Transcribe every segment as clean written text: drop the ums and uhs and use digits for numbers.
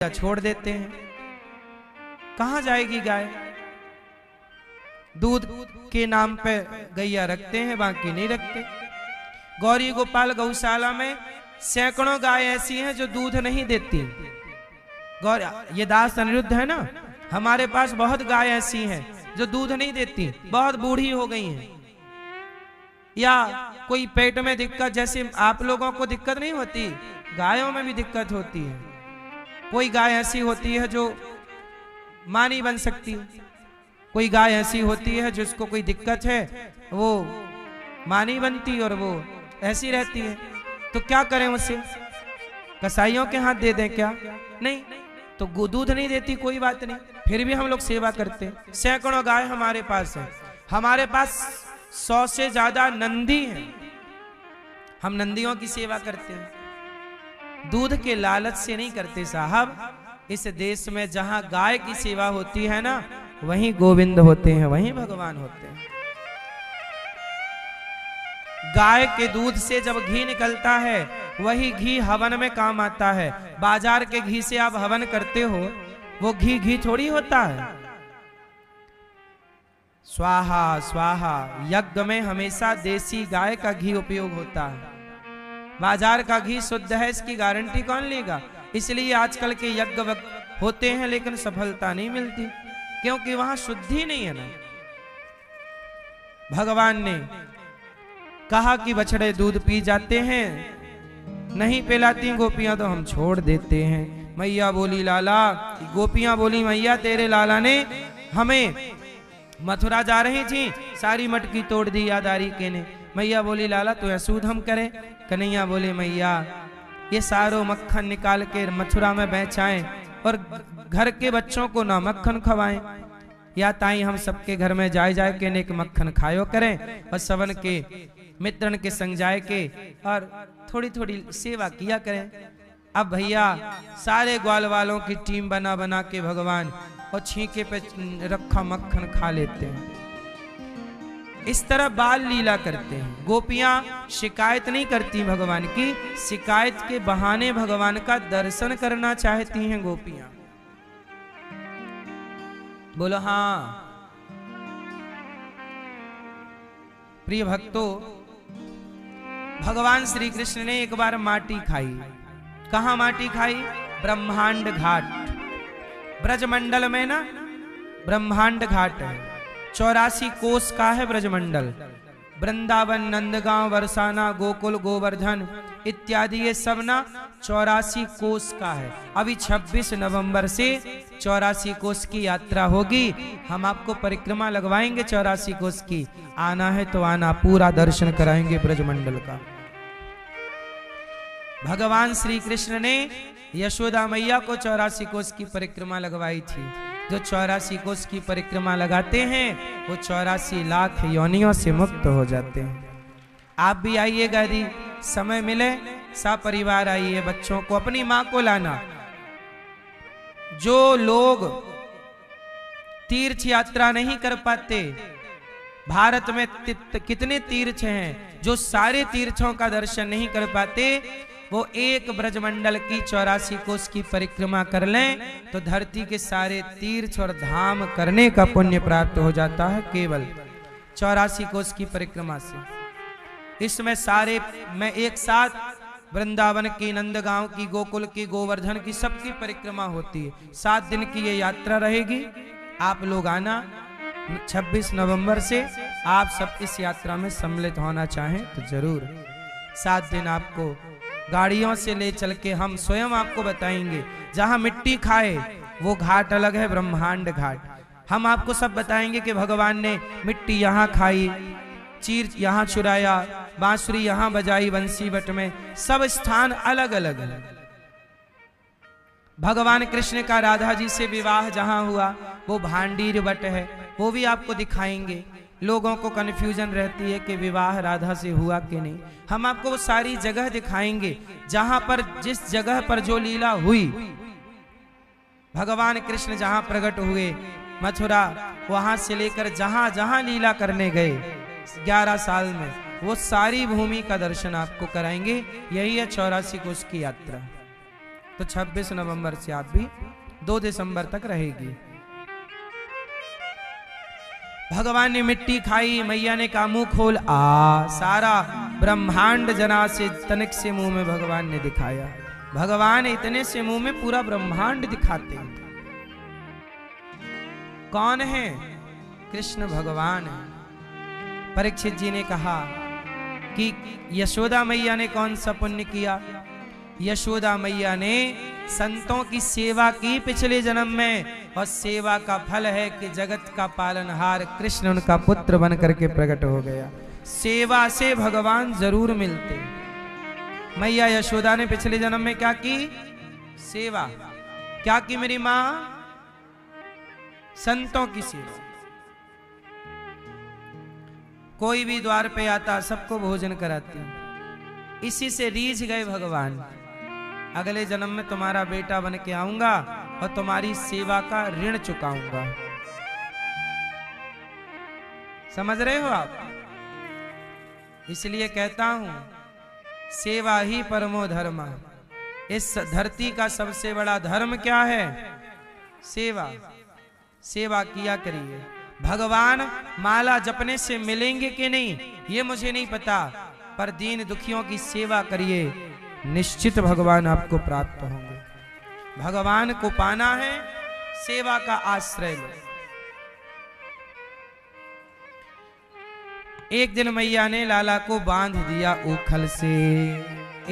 छोड़ देते हैं। कहां जाएगी गाय? दूध के नाम पे गैया रखते हैं, बाकी नहीं रखते। गौरी गोपाल गौशाला में सैकड़ों गाय ऐसी हैं जो दूध नहीं देती। ये दास अनिरुद्ध है ना, हमारे पास बहुत गाय ऐसी हैं जो दूध नहीं देती, बहुत बूढ़ी हो गई हैं, या कोई पेट में दिक्कत, जैसे आप लोगों को दिक्कत नहीं होती, गायों में भी दिक्कत होती है। कोई गाय ऐसी होती है जो मां नहीं बन सकती, कोई गाय ऐसी होती है जिसको कोई दिक्कत है, वो मां नहीं बनती और वो ऐसी रहती है। तो क्या करें उसे? कसाईयों के हाथ दे दें क्या? नहीं। तो दूध नहीं देती, कोई बात नहीं, फिर भी हम लोग सेवा करते हैं। सैकड़ों गाय हमारे पास है, हमारे पास 100 से ज्यादा नंदी हैं, हम नंदियों की सेवा करते हैं। दूध के लालच से नहीं करते साहब। इस देश में जहां गाय की सेवा होती है ना, वहीं गोविंद होते हैं, वहीं भगवान होते हैं। गाय के दूध से जब घी निकलता है, वही घी हवन में काम आता है। बाजार के घी से आप हवन करते हो, वो घी थोड़ी होता है। स्वाहा स्वाहा, यज्ञ में हमेशा देसी गाय का घी उपयोग होता है। बाजार का घी शुद्ध है इसकी गारंटी कौन लेगा? इसलिए आजकल के यज्ञ होते हैं लेकिन सफलता नहीं मिलती, क्योंकि वहां शुद्धि नहीं है ना। भगवान ने कहा कि बछड़े दूध पी जाते हैं, नहीं पिलाती गोपियां तो हम छोड़ देते हैं। मैया बोली लाला, गोपियां बोली मैया तेरे लाला ने हमें, मथुरा जा रही थी, सारी मटकी तोड़ दी यादारी के ने। मैया बोली लाला तो असूद हम करें? कन्हैया बोले मैया ये सारो मक्खन निकाल के मथुरा में बेचाएं और घर के बच्चों को ना मक्खन खवाएं, या ताई हम सबके घर में जाए के नेक मक्खन खायो करें और सवन के मित्रन के संग जाए के और थोड़ी थोड़ी सेवा किया करें। अब भैया सारे ग्वाल वालों की टीम बना बना के भगवान और छींके पे रखा मक्खन खा लेते हैं। इस तरह बाल लीला करते हैं। गोपियां शिकायत नहीं करती भगवान की, शिकायत के बहाने भगवान का दर्शन करना चाहती हैं गोपियां। बोलो हाँ। प्रिय भक्तों, भगवान श्री कृष्ण ने एक बार माटी खाई। कहां माटी खाई? ब्रह्मांड घाट। ब्रजमंडल में ना ब्रह्मांड घाट है, 84 कोस का है ब्रजमंडल। वृंदावन, नंदगांव, बरसाना, गोकुल, गोवर्धन इत्यादि ये सब ना 84 कोस का है। अभी 26 नवंबर से 84 कोस की यात्रा होगी। हम आपको परिक्रमा लगवाएंगे 84 कोस की। आना है तो आना, पूरा दर्शन कराएंगे ब्रजमंडल का। भगवान श्री कृष्ण ने यशोदा मैया को 84 कोस की परिक्रमा लगवाई थी। जो 84 कोस की परिक्रमा लगाते हैं वो 84 लाख योनियों से मुक्त हो जाते हैं। आप भी आइएगा, यदि समय मिले सब परिवार आइए, बच्चों को, अपनी मां को लाना। जो लोग तीर्थ यात्रा नहीं कर पाते, भारत में कितने तीर्थ हैं, जो सारे तीर्थों का दर्शन नहीं कर पाते, वो एक ब्रजमंडल की 84 कोस की परिक्रमा कर लें तो धरती के सारे तीर्थ और धाम करने का पुण्य प्राप्त हो जाता है केवल 84 कोस की परिक्रमा से। इसमें सारे में एक साथ वृंदावन की, नंदगांव की, गोकुल की, गोवर्धन की, सबकी परिक्रमा होती है। 7 दिन की ये यात्रा रहेगी। आप लोग आना। 26 नवंबर से आप सब इस यात्रा में सम्मिलित होना चाहें तो जरूर। 7 दिन आपको गाड़ियों से ले चल के हम स्वयं आपको बताएंगे। जहां मिट्टी खाए वो घाट अलग है, ब्रह्मांड घाट। हम आपको सब बताएंगे कि भगवान ने मिट्टी यहाँ खाई, चीर यहाँ चुराया, बांसुरी यहाँ बजाई बंसी बट में, सब स्थान अलग अलग है। भगवान कृष्ण का राधा जी से विवाह जहां हुआ वो भांडीर बट है, वो भी आपको दिखाएंगे। लोगों को कन्फ्यूजन रहती है कि विवाह राधा से हुआ कि नहीं। हम आपको वो सारी जगह दिखाएंगे जहां पर, जिस जगह पर जो लीला हुई, भगवान कृष्ण जहां प्रकट हुए मथुरा, वहां से लेकर जहां जहां लीला करने गए 11 साल में, वो सारी भूमि का दर्शन आपको कराएंगे। यही है 84 कोस की यात्रा। तो 26 नवंबर से आप भी 2 दिसंबर तक रहेगी। भगवान ने मिट्टी खाई, मैया ने कहा मुंह खोल। सारा ब्रह्मांड जना से तनिक से मुंह में भगवान ने दिखाया। भगवान इतने से मुंह में पूरा ब्रह्मांड दिखाते हैं। कौन है? कृष्ण भगवान है। परीक्षित जी ने कहा कि यशोदा मैया ने कौन सा पुण्य किया? यशोदा मैया ने संतों की सेवा की पिछले जन्म में, और सेवा का फल है कि जगत का पालनहार कृष्ण उनका पुत्र बन करके प्रकट हो गया। सेवा से भगवान जरूर मिलते। मैया यशोदा ने पिछले जन्म में क्या की? सेवा। क्या की मेरी मां? संतों की सेवा। कोई भी द्वार पे आता सबको भोजन कराती। इसी से रीझ गए भगवान, अगले जन्म में तुम्हारा बेटा बन के आऊंगा और तुम्हारी सेवा का ऋण चुकाऊंगा। समझ रहे हो आप? इसलिए कहता हूं सेवा ही परमो धर्म। इस धरती का सबसे बड़ा धर्म क्या है? सेवा। सेवा किया करिए। भगवान माला जपने से मिलेंगे कि नहीं ये मुझे नहीं पता, पर दीन दुखियों की सेवा करिए, निश्चित भगवान आपको प्राप्त होंगे। भगवान को पाना है, सेवा का आश्रय लो। एक दिन मैया ने लाला को बांध दिया उखल से।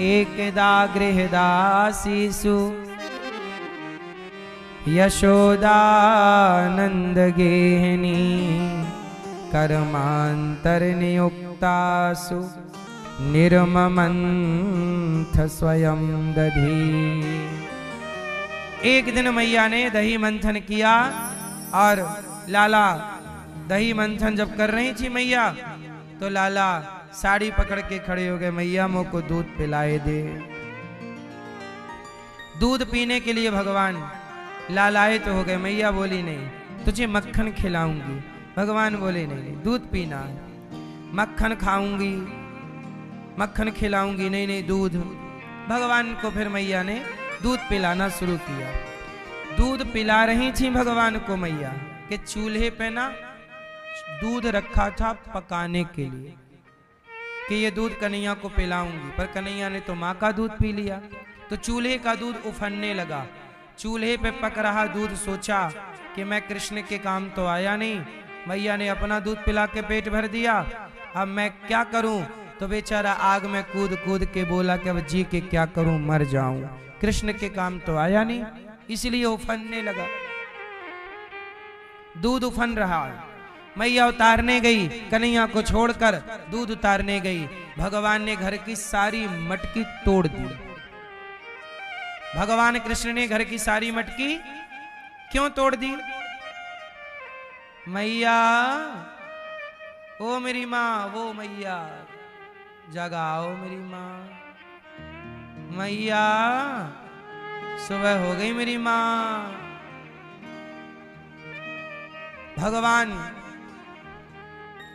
एकदा गृहदासीसु यशोदानंद गेहनी कर्मांतर नियुक्तासु निर्ममंथ स्वयं दधी। एक दिन मैया ने दही मंथन किया, और लाला दही मंथन जब कर रही थी मैया, तो लाला साड़ी पकड़ के खड़े हो गए। मैया मुझको दूध पिलाए दे। दूध पीने के लिए भगवान लालायित हो गए। मैया बोली नहीं, तुझे मक्खन खिलाऊंगी। भगवान बोले नहीं, दूध पीना। मक्खन खाऊंगी, मक्खन खिलाऊंगी, नहीं नहीं दूध। भगवान को फिर मैया ने दूध पिलाना शुरू किया। दूध पिला रही थी भगवान को मैया कि चूल्हे पे ना दूध रखा था पकाने के लिए कि ये दूध कन्हैया को पिलाऊंगी, पर कन्हैया ने तो माँ का दूध पी लिया। तो चूल्हे का दूध उफनने लगा। चूल्हे पे पक रहा दूध, सोचा कि मैं कृष्ण के काम तो आया नहीं, मैया ने अपना दूध पिला के पेट भर दिया, अब मैं क्या करूं? तो बेचारा आग में कूद कूद के बोला कि अब जी के क्या करूं, मर जाऊं, कृष्ण के काम तो आया नहीं, इसलिए उफनने लगा। दूध उफन रहा। मैया उतारने गई, कन्हैया को छोड़कर दूध उतारने गई। भगवान ने घर की सारी मटकी तोड़ दी। भगवान कृष्ण ने घर की सारी मटकी क्यों तोड़ दी? मैया, ओ मेरी माँ, वो मैया जगाओ मेरी माँ। मैया सुबह हो गई मेरी माँ। भगवान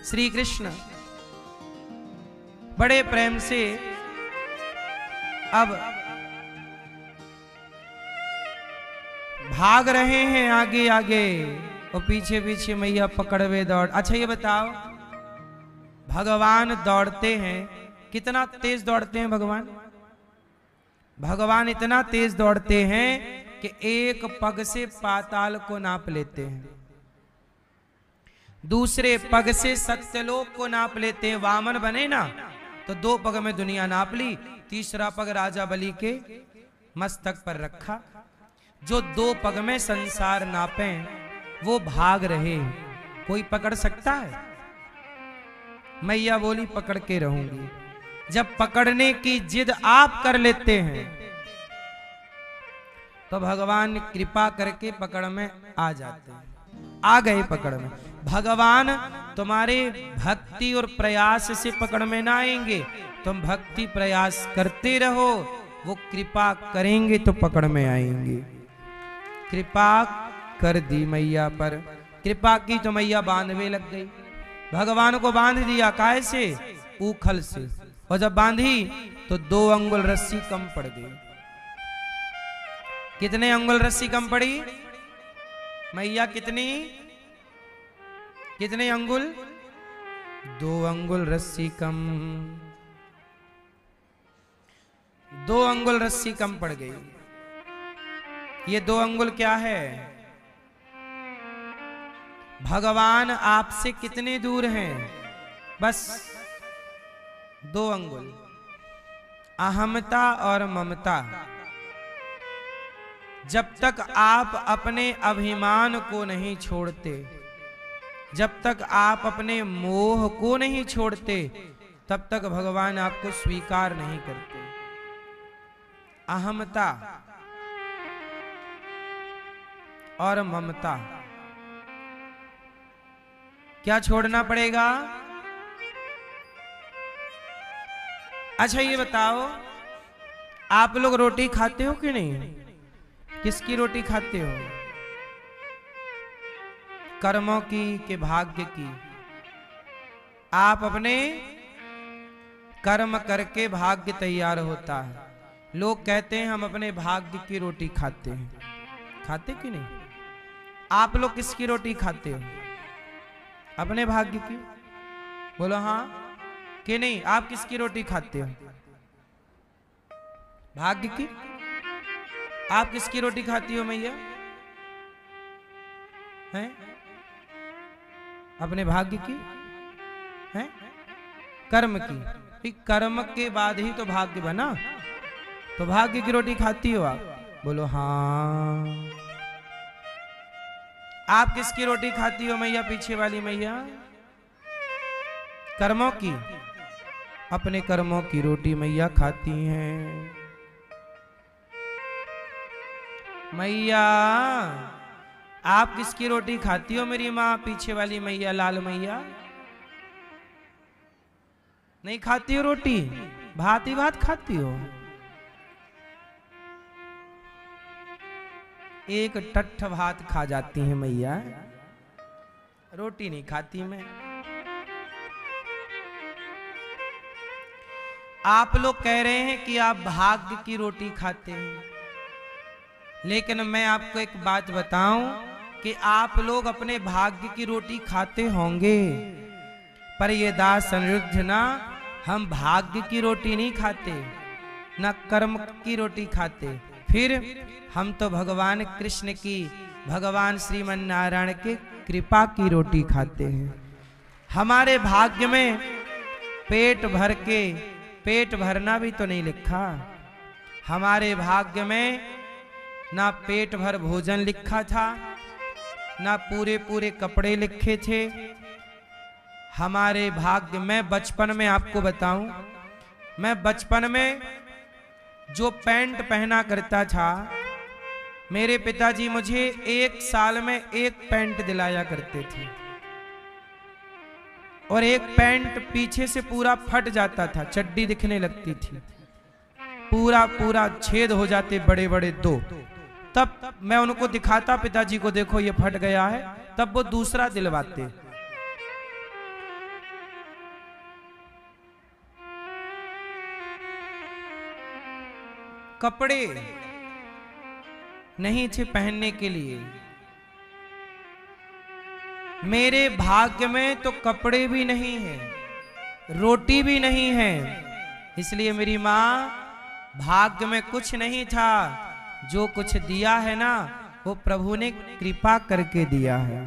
श्री कृष्ण बड़े प्रेम से अब भाग रहे हैं आगे आगे, और पीछे पीछे मैया पकड़वे दौड़। अच्छा ये बताओ, भगवान दौड़ते हैं, कितना तेज दौड़ते हैं भगवान? भगवान इतना तेज दौड़ते हैं कि एक पग से पाताल को नाप लेते हैं, दूसरे पग से सत्यलोक को नाप लेते हैं। वामन बने ना तो 2 पग में दुनिया नाप ली, तीसरा पग राजा बलि के मस्तक पर रखा। जो 2 पग में संसार नापे वो भाग रहे, कोई पकड़ सकता है? मैया बोली पकड़ के रहूंगी। जब पकड़ने की जिद आप कर लेते हैं तो भगवान कृपा करके पकड़ में आ जाते हैं। आ गए पकड़ में। भगवान तुम्हारे भक्ति और प्रयास से पकड़ में ना आएंगे, तुम भक्ति प्रयास करते रहो, वो कृपा करेंगे तो पकड़ में आएंगे। कृपा कर दी मैया पर, कृपा की तो मैया बांधवे लग गई। भगवान को बांध दिया, काहे से? ऊखल से। और जब बांधी तो 2 अंगुल रस्सी कम पड़ गई। कितने अंगुल रस्सी कम पड़ी मैया? कितने अंगुल? 2 अंगुल रस्सी कम। 2 अंगुल रस्सी कम पड़ गई। ये 2 अंगुल क्या है? भगवान आपसे कितने दूर हैं? बस 2 अंगुल। अहमता और ममता। जब तक आप अपने अभिमान को नहीं छोड़ते, जब तक आप अपने मोह को नहीं छोड़ते, तब तक भगवान आपको स्वीकार नहीं करते। अहमता और ममता, क्या छोड़ना पड़ेगा? अच्छा ये बताओ, आप लोग रोटी खाते हो कि नहीं? किसकी रोटी खाते हो? कर्मों की कि भाग्य की? आप अपने कर्म करके भाग्य तैयार होता है। लोग कहते हैं हम अपने भाग्य की रोटी खाते हैं। खाते कि नहीं? आप लोग किसकी रोटी खाते हो? अपने भाग्य की? बोलो हाँ कि नहीं। आप किसकी रोटी खाते हो? भाग्य की। आप किसकी रोटी खाती हो मैया? हैं? अपने भाग्य की? हैं? कर्म की। कर्म के बाद ही तो भाग्य बना, तो भाग्य की रोटी खाती हो आप? बोलो हाँ। आप किसकी रोटी खाती हो मैया? पीछे वाली मैया? कर्मों की। अपने कर्मों की रोटी मैया खाती हैं। मैया आप किसकी रोटी खाती हो मेरी माँ? पीछे वाली मैया, लाल मैया? नहीं खाती हो रोटी? भात ही भात खाती हो। एक टट्ठ भात खा जाती है मैया, रोटी नहीं खाती मैं। आप लोग कह रहे हैं कि आप भाग्य की रोटी खाते हैं, लेकिन मैं आपको एक बात बताऊं कि आप लोग अपने भाग्य की रोटी खाते होंगे, पर ये दास अनिरुद्ध ना, हम भाग्य की रोटी नहीं खाते, ना कर्म की रोटी खाते। फिर हम तो भगवान कृष्ण की, भगवान श्रीमन नारायण के कृपा की रोटी खाते हैं। हमारे भाग्य में पेट भर के, पेट भरना भी तो नहीं लिखा। हमारे भाग्य में ना पेट भर भोजन लिखा था, ना पूरे पूरे कपड़े लिखे थे। हमारे भाग्य में, बचपन में आपको बताऊं, मैं बचपन में जो पैंट पहना करता था, मेरे पिताजी मुझे 1 साल में 1 पैंट दिलाया करते थे, और एक पैंट पीछे से पूरा फट जाता था, चड्डी दिखने लगती थी, पूरा पूरा छेद हो जाते बड़े बड़े 2। तब मैं उनको दिखाता पिताजी को, देखो ये फट गया है, तब वो दूसरा दिलवाते। कपड़े नहीं थे पहनने के लिए। मेरे भाग्य में तो कपड़े भी नहीं है, रोटी भी नहीं है, इसलिए मेरी माँ, भाग्य में कुछ नहीं था, जो कुछ दिया है ना वो प्रभु ने कृपा करके दिया है।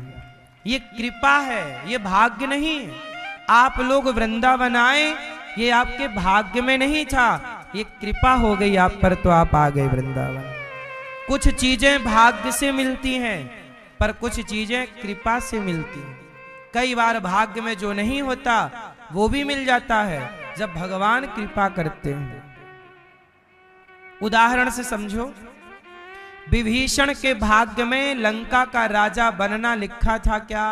ये कृपा है, ये भाग्य नहीं। आप लोग वृंदावन आए, ये आपके भाग्य में नहीं था, ये कृपा हो गई आप पर, तो आप आ गए वृंदावन। कुछ चीजें भाग्य से मिलती हैं, पर कुछ चीजें कृपा से मिलती हैं। कई बार भाग्य में जो नहीं होता वो भी मिल जाता है, जब भगवान कृपा करते हैं। उदाहरण से समझो, विभीषण के भाग्य में लंका का राजा बनना लिखा था क्या?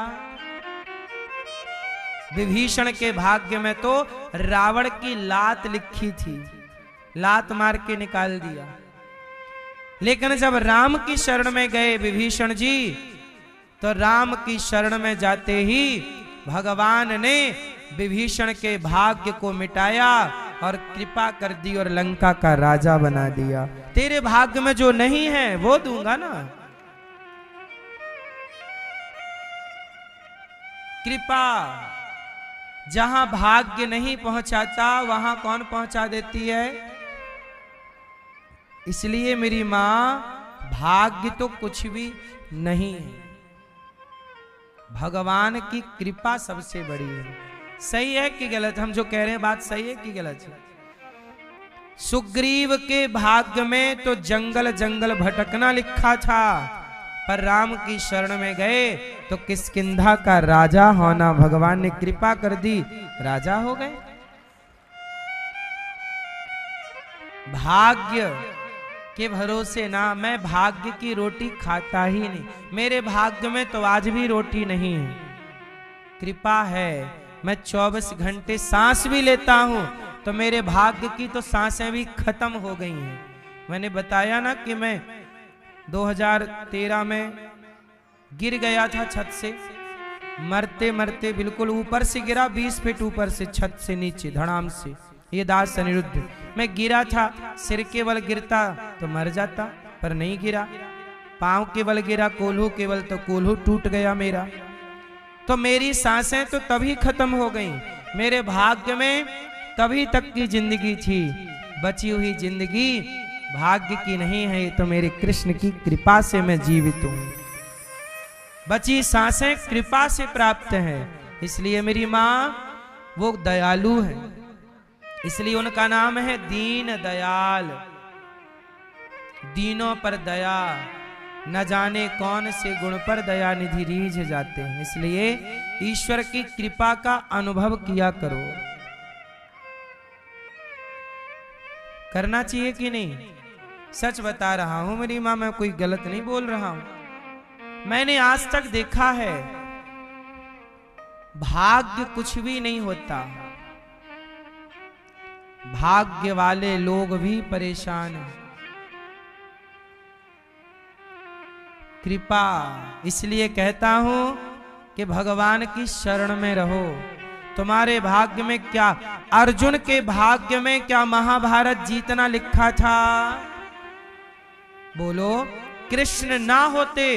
विभीषण के भाग्य में तो रावण की लात लिखी थी, लात मार के निकाल दिया। लेकिन जब राम की शरण में गए विभीषण जी, तो राम की शरण में जाते ही भगवान ने विभीषण के भाग्य को मिटाया और कृपा कर दी और लंका का राजा बना दिया। तेरे भाग्य में जो नहीं है वो दूंगा ना। कृपा जहां भाग्य नहीं पहुंचाता वहां कौन पहुंचा देती है। इसलिए मेरी मां, भाग्य तो कुछ भी नहीं है, भगवान की कृपा सबसे बड़ी है। सही है कि गलत? हम जो कह रहे हैं बात सही है कि गलत है? सुग्रीव के भाग्य में तो जंगल जंगल भटकना लिखा था, पर राम की शरण में गए तो किष्किंधा का राजा होना भगवान ने कृपा कर दी, राजा हो गए। भाग्य के भरोसे ना, मैं भाग्य की रोटी खाता ही नहीं। मेरे भाग्य में तो आज भी रोटी नहीं है, कृपा है। मैं 24 घंटे सांस भी लेता हूं तो मेरे भाग्य की तो सांसें भी खत्म हो गई हैं। मैंने बताया ना कि मैं 2013 में गिर गया था छत से, मरते मरते बिल्कुल ऊपर से गिरा, 20 फीट ऊपर से, छत से नीचे धड़ाम से। ये दास अनिरुद्ध, मैं गिरा था, सिर के बल गिरता तो मर जाता, पर नहीं गिरा। पांव के बल गिरा, कोल्हू के बल, तो कोल्हू टूट गया मेरा। तो मेरी सांसें तो तभी खत्म हो गई। मेरे भाग्य में तभी तक की जिंदगी थी, बची हुई जिंदगी भाग्य की नहीं है, ये तो मेरे कृष्ण की कृपा से मैं जीवित हूं। बची सांसें कृपा से प्राप्त है। इसलिए मेरी मां वो दयालु है, इसलिए उनका नाम है दीन दयाल। दीनों पर दया, न जाने कौन से गुण पर दया निधि रीझ जाते हैं। इसलिए ईश्वर की कृपा का अनुभव किया करो। करना चाहिए कि नहीं? सच बता रहा हूं मेरी मां, मैं कोई गलत नहीं बोल रहा हूं। मैंने आज तक देखा है भाग्य कुछ भी नहीं होता, भाग्य वाले लोग भी परेशान हैं। कृपा, इसलिए कहता हूं कि भगवान की शरण में रहो। तुम्हारे भाग्य में क्या, अर्जुन के भाग्य में क्या महाभारत जीतना लिखा था? बोलो, कृष्ण ना होते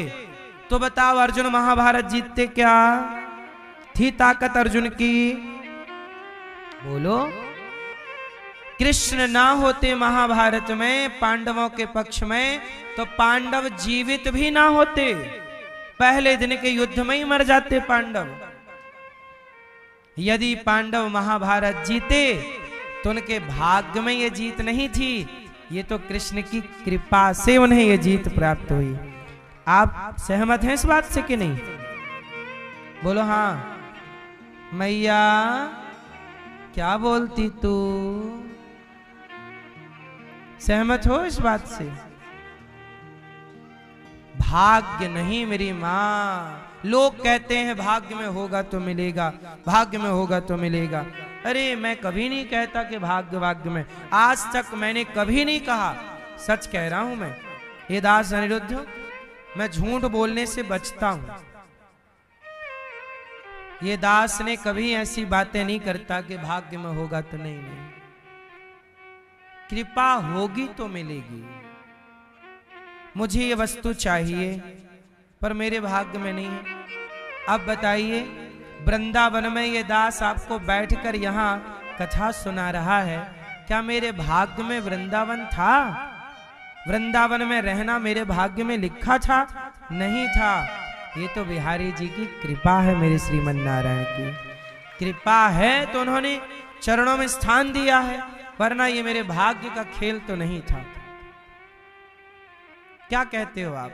तो बताओ अर्जुन महाभारत जीतते क्या? थी ताकत अर्जुन की? बोलो, कृष्ण ना होते महाभारत में पांडवों के पक्ष में तो पांडव जीवित भी ना होते, पहले दिन के युद्ध में ही मर जाते पांडव। यदि पांडव महाभारत जीते तो उनके भाग्य में ये जीत नहीं थी, ये तो कृष्ण की कृपा से उन्हें ये जीत प्राप्त हुई। आप सहमत हैं इस बात से कि नहीं? बोलो हाँ। मैया क्या बोलती तू? सहमत हो इस बात से? भाग्य नहीं मेरी मां। लोग कहते हैं भाग्य में होगा तो मिलेगा, भाग्य में होगा तो मिलेगा। अरे मैं कभी नहीं कहता कि भाग्य में, आज तक मैंने कभी नहीं कहा, सच कह रहा हूं मैं। ये दास अनिरुद्ध, मैं झूठ बोलने से बचता हूं। ये दास ने कभी ऐसी बातें नहीं करता कि भाग्य में होगा तो नहीं। कृपा होगी तो मिलेगी। मुझे ये वस्तु चाहिए पर मेरे भाग्य में नहीं है। अब बताइए, वृंदावन में ये दास आपको बैठकर यहाँ कथा सुना रहा है, क्या मेरे भाग्य में वृंदावन था? वृंदावन में रहना मेरे भाग्य में लिखा था? नहीं था। ये तो बिहारी जी की कृपा है, मेरे श्रीमन नारायण की कृपा है तो उन्होंने चरणों में स्थान दिया है, वरना ये मेरे भाग्य का खेल तो नहीं था। क्या कहते हो आप?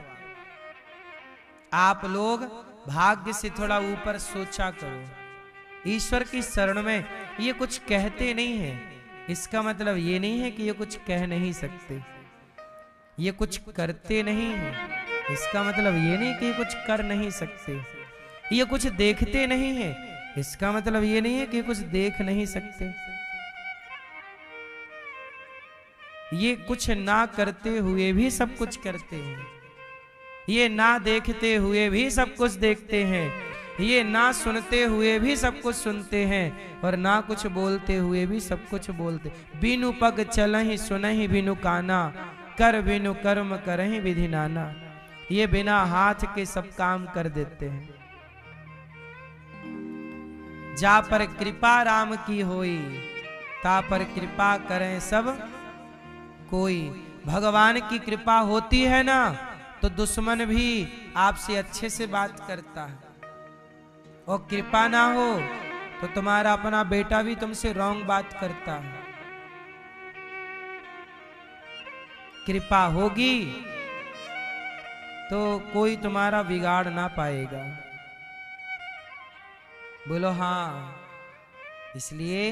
आप लोग भाग्य से थोड़ा ऊपर सोचा करो। ईश्वर की शरण में ये कुछ कहते नहीं है, इसका मतलब ये नहीं है कि ये कुछ कह नहीं सकते। ये कुछ करते नहीं है, इसका मतलब ये नहीं कि ये कुछ कर नहीं सकते। ये कुछ देखते नहीं है, इसका मतलब ये नहीं है कि कुछ देख नहीं सकते। ये कुछ ना करते हुए भी सब कुछ करते हैं, ये ना देखते हुए भी सब कुछ देखते हैं। ये ना सुनते हुए भी सब कुछ सुनते हैं और ना कुछ बोलते हुए भी सब कुछ बोलते। बिनु पग चलहि सुनहि बिनु काना, कर बिनु कर्म करहि विधि नाना। ये बिना हाथ के सब काम कर देते हैं। जा पर कृपा राम की होई, ता पर कृपा करें सब कोई। भगवान की कृपा होती है ना तो दुश्मन भी आपसे अच्छे से बात करता है, और कृपा ना हो तो तुम्हारा अपना बेटा भी तुमसे रॉन्ग बात करता है। कृपा होगी तो कोई तुम्हारा बिगाड़ ना पाएगा। बोलो हाँ। इसलिए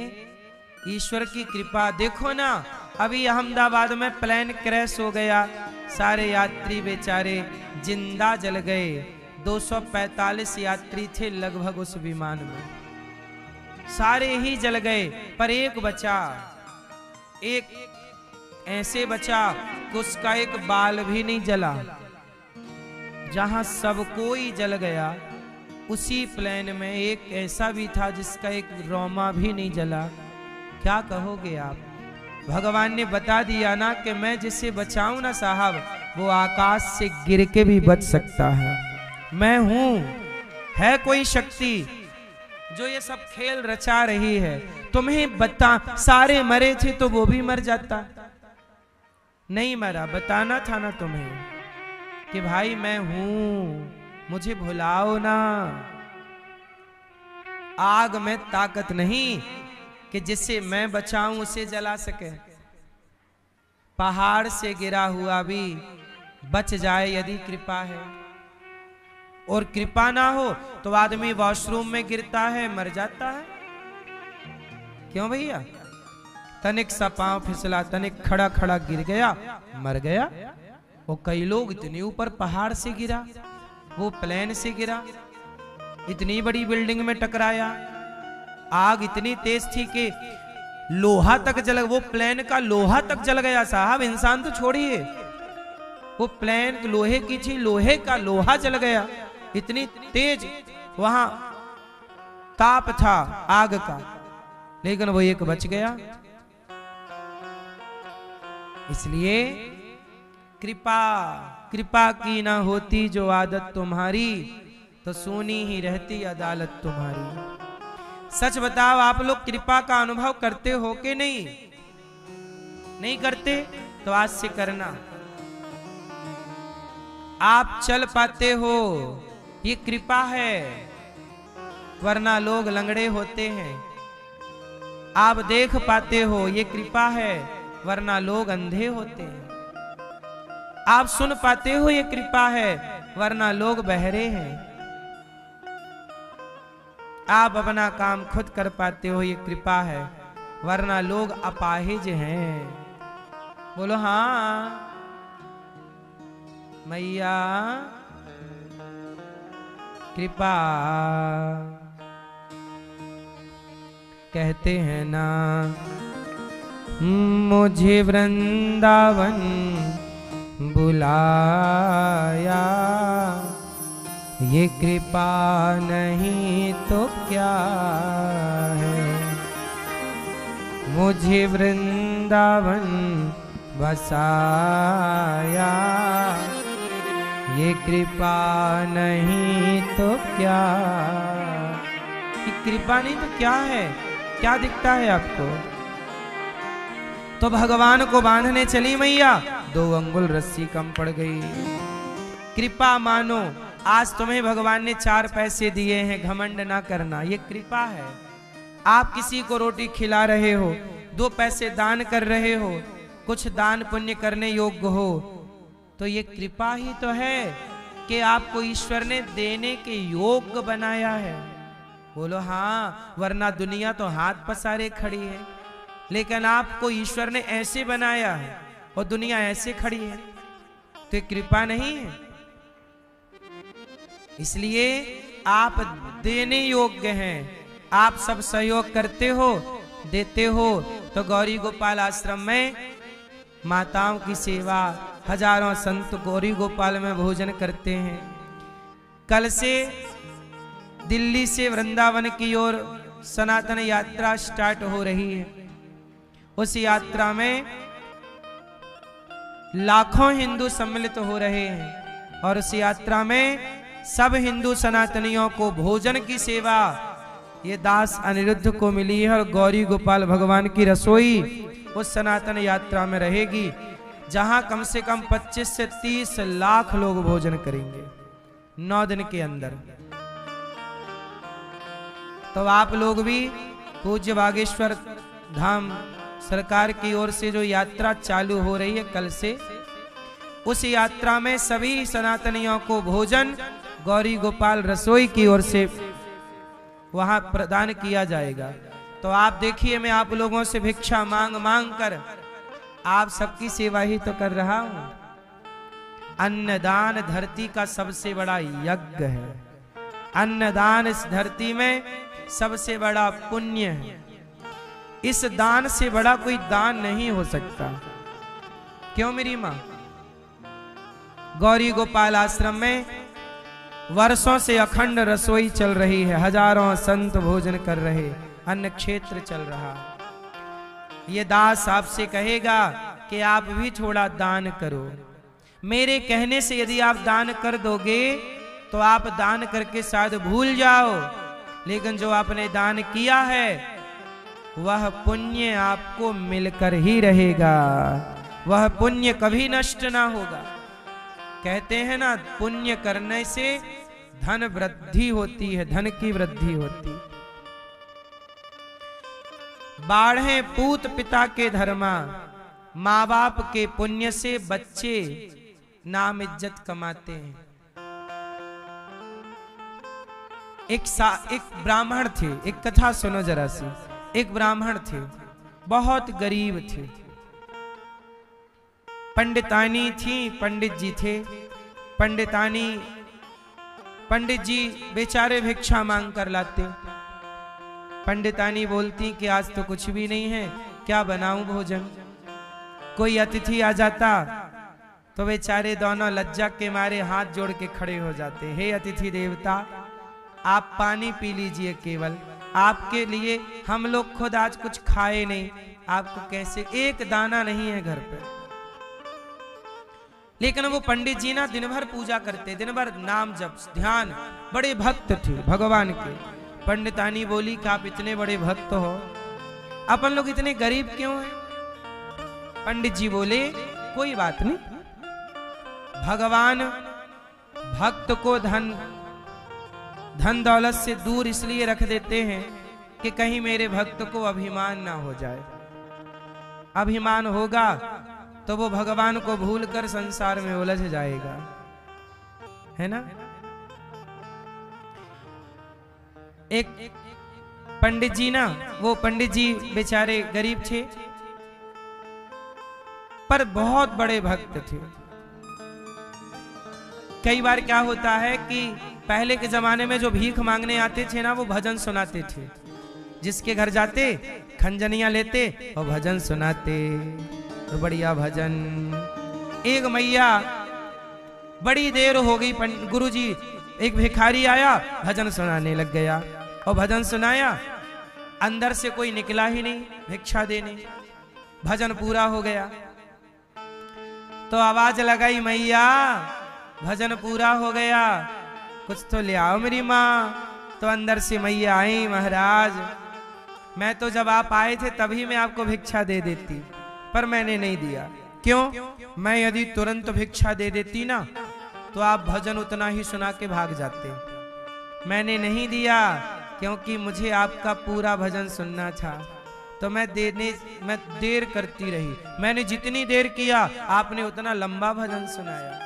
ईश्वर की कृपा देखो ना, अभी अहमदाबाद में प्लेन क्रैश हो गया, सारे यात्री बेचारे जिंदा जल गए। 245 यात्री थे लगभग उस विमान में, सारे ही जल गए पर एक बचा। एक ऐसे बचा कि उसका एक बाल भी नहीं जला। जहां सब कोई जल गया उसी प्लेन में एक ऐसा भी था जिसका एक रोमा भी नहीं जला। क्या कहोगे आप? भगवान ने बता दिया ना कि मैं जिसे बचाऊं ना साहब, वो आकाश से गिर के भी बच सकता है। मैं हूं। है कोई शक्ति जो ये सब खेल रचा रही है? तुम्हें बता, सारे मरे थे तो वो भी मर जाता, नहीं मरा। बताना था ना तुम्हें कि भाई मैं हूं, मुझे भुलाओ ना। आग में ताकत नहीं कि जिसे मैं बचाऊं उसे जला सके। पहाड़ से गिरा हुआ भी बच जाए यदि कृपा है, और कृपा ना हो तो आदमी वॉशरूम में गिरता है, मर जाता है। क्यों भैया? तनिक सा पांव फिसला, तनिक खड़ा खड़ा गिर गया, मर गया। और कई लोग इतने ऊपर पहाड़ से गिरा, वो प्लेन से गिरा, इतनी बड़ी बिल्डिंग में टकराया, आग इतनी तेज थी कि लोहा तक जल, वो प्लेन का लोहा तक जल गया साहब। इंसान तो छोड़िए, वो प्लेन लोहे की थी, लोहे का लोहा जल गया। इतनी तेज वहां ताप था आग का, लेकिन वो एक बच गया। इसलिए कृपा, कृपा की ना होती जो आदत तुम्हारी, तो सोनी ही रहती अदालत तुम्हारी। सच बताओ, आप लोग कृपा का अनुभव करते हो कि नहीं? नहीं करते तो आज से करना। आप चल पाते हो, ये कृपा है, वरना लोग लंगड़े होते हैं। आप देख पाते हो, ये कृपा है, वरना लोग अंधे होते हैं। आप सुन पाते हो, ये कृपा है, वरना लोग बहरे हैं। आप अपना काम खुद कर पाते हो, ये कृपा है, वरना लोग अपाहिज हैं। बोलो हाँ मैया कृपा। कहते हैं ना, मुझे वृंदावन बुलाया, ये कृपा नहीं तो क्या है। मुझे वृंदावन बसाया, ये कृपा नहीं तो क्या। ये कृपा नहीं तो क्या है? क्या दिखता है आपको? तो भगवान को बांधने चली मैया, 2 अंगुल रस्सी कम पड़ गई। कृपा मानो, आज तुम्हें भगवान ने 4 पैसे दिए हैं, घमंड ना करना, ये कृपा है। आप किसी को रोटी खिला रहे हो, 2 पैसे दान कर रहे हो, कुछ दान पुण्य करने योग्य हो, तो ये कृपा ही तो है कि आपको ईश्वर ने देने के योग्य बनाया है। बोलो हाँ, वरना दुनिया तो हाथ पसारे खड़ी है। लेकिन आपको ईश्वर ने ऐसे बनाया है और दुनिया ऐसे खड़ी है, तो कृपा नहीं है। इसलिए आप देने योग्य हैं। आप सब सहयोग करते हो, देते हो, तो गौरी गोपाल आश्रम में माताओं की सेवा, हजारों संत गौरी गोपाल में भोजन करते हैं। कल से दिल्ली से वृंदावन की ओर सनातन यात्रा स्टार्ट हो रही है। उस यात्रा में लाखों हिंदू सम्मिलित हो रहे हैं और उस यात्रा में सब हिंदू सनातनियों को भोजन की सेवा ये दास अनिरुद्ध को मिली है और गौरी गोपाल भगवान की रसोई उस सनातन यात्रा में रहेगी, जहां कम से कम 25 से 30 लाख लोग भोजन करेंगे 9 दिन के अंदर। तो आप लोग भी पूज्य बागेश्वर धाम सरकार की ओर से जो यात्रा चालू हो रही है कल से, उस यात्रा में सभी सनातनियों को भोजन गौरी गोपाल रसोई की ओर से वहां प्रदान किया जाएगा। तो आप देखिए, मैं आप लोगों से भिक्षा मांग मांग कर आप सबकी सेवा ही तो कर रहा हूं। अन्नदान धरती का सबसे बड़ा यज्ञ है। अन्नदान इस धरती में सबसे बड़ा पुण्य है। इस दान से बड़ा कोई दान नहीं हो सकता। क्यों मेरी मां? गौरी गोपाल आश्रम में वर्षों से अखंड रसोई चल रही है, हजारों संत भोजन कर रहे, अन्न क्षेत्र चल रहा। ये दास आपसे कहेगा कि आप भी थोड़ा दान करो। मेरे कहने से यदि आप दान कर दोगे तो आप दान करके शायद भूल जाओ, लेकिन जो आपने दान किया है वह पुण्य आपको मिलकर ही रहेगा। वह पुण्य कभी नष्ट ना होगा। कहते हैं ना, पुण्य करने से धन वृद्धि होती है, धन की वृद्धि होती। बाढ़े पूत पिता के धर्मा, माँ बाप के पुण्य से बच्चे नाम इज्जत कमाते हैं। एक ब्राह्मण थे, एक कथा सुनो जरा सी। एक ब्राह्मण थे, बहुत गरीब थे। पंडितानी थी, पंडित जी थे। पंडित जी बेचारे भिक्षा मांग कर लाते। पंडितानी बोलती कि आज तो कुछ भी नहीं है, क्या बनाऊं भोजन। कोई अतिथि आ जाता तो बेचारे दोनों लज्जा के मारे हाथ जोड़ के खड़े हो जाते। हे अतिथि देवता, आप पानी पी लीजिए, केवल आपके लिए हम लोग खुद आज कुछ खाए नहीं, आपको कैसे, एक दाना नहीं है घर पे। लेकिन वो पंडित जी ना दिन भर पूजा करते, दिन भर नाम जप ध्यान, बड़े भक्त थे भगवान के। पंडितानी बोली कि आप इतने बड़े भक्त हो, अपन लोग इतने गरीब क्यों हैं? पंडित जी बोले कोई बात नहीं, भगवान भक्त को धन दौलत से दूर इसलिए रख देते हैं कि कहीं मेरे भक्त को अभिमान ना हो जाए। अभिमान होगा तो वो भगवान को भूलकर संसार में उलझ जाएगा, है ना। एक पंडित जी ना, वो पंडित जी बेचारे गरीब थे पर बहुत बड़े भक्त थे। कई बार क्या होता है कि पहले के जमाने में जो भीख मांगने आते थे ना, वो भजन सुनाते थे। जिसके घर जाते खंजनियां लेते और भजन सुनाते, तो बढ़िया भजन। एक मैया, बड़ी देर हो गई, गुरुजी एक भिखारी आया, भजन सुनाने लग गया और भजन सुनाया, अंदर से कोई निकला ही नहीं भिक्षा देने। भजन पूरा हो गया तो आवाज लगाई, मैया भजन पूरा हो गया, कुछ तो ले आओ मेरी माँ। तो अंदर से मैया आई, महाराज मैं तो जब आप आए थे तभी मैं आपको भिक्षा दे देती, पर मैंने नहीं दिया। क्यों? मैं यदि तुरंत भिक्षा दे देती ना तो आप भजन उतना ही सुना के भाग जाते। मैंने नहीं दिया क्योंकि मुझे आपका पूरा भजन सुनना था, तो मैं देर करती रही। मैंने जितनी देर किया आपने उतना लंबा भजन सुनाया।